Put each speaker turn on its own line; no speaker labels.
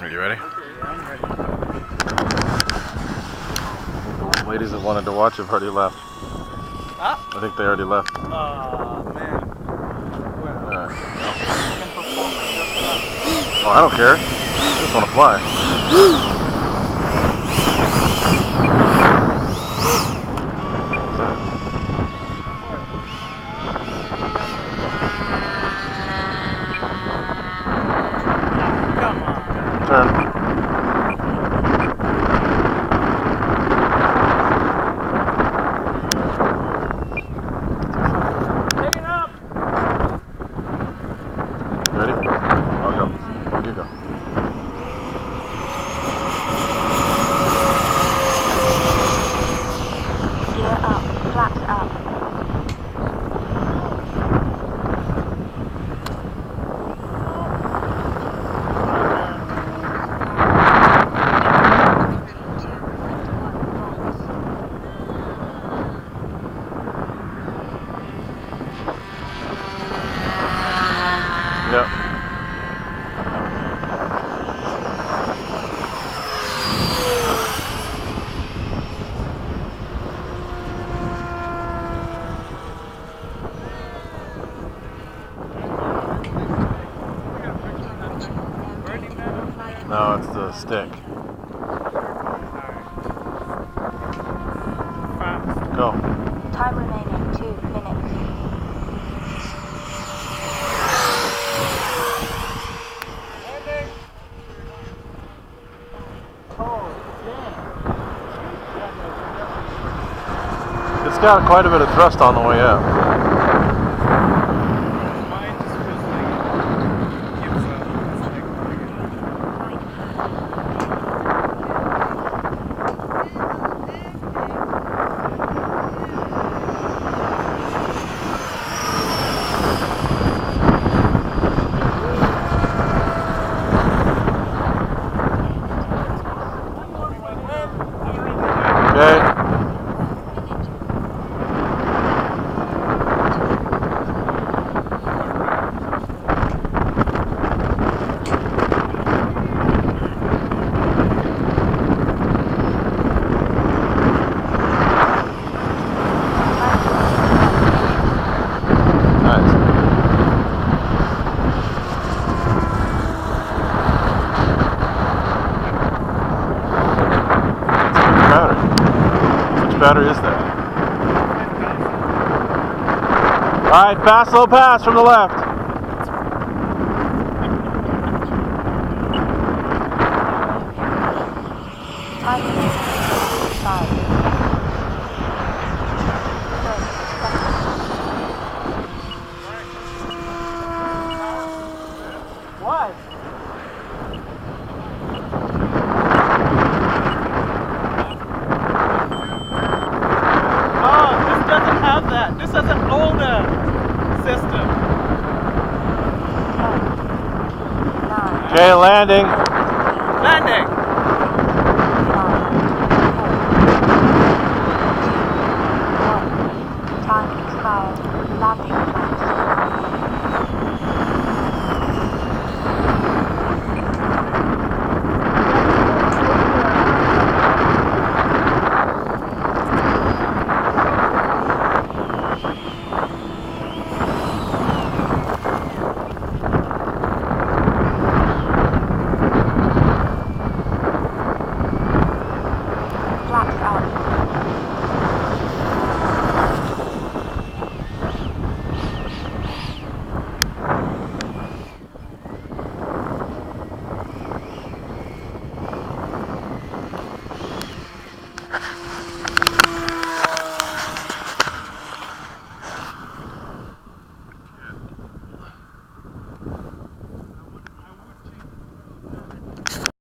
Are you ready?
Yeah, I'm ready.
Ladies that wanted to watch have already left.
Ah?
I think they already left.
Oh, man. Well,
Alright.
can perform like this.
Oh, I don't care. I just want to fly.
Come on.
Turn.
Take it up.
Ready? I'll go. You go.
Gear up, flaps up.
Yep. No, it's the stick. Go.
Time remaining 2 minutes.
It's got quite a bit of thrust on the way up.
Mine just feels like it gives up. It's like,
Okay. Nice. Battery. Which battery is that? Alright, fast, slow pass from the left.
Time remaining 5.
what? Oh, this doesn't have that. This has an older system.
10, 9.
Okay, landing.
Landing.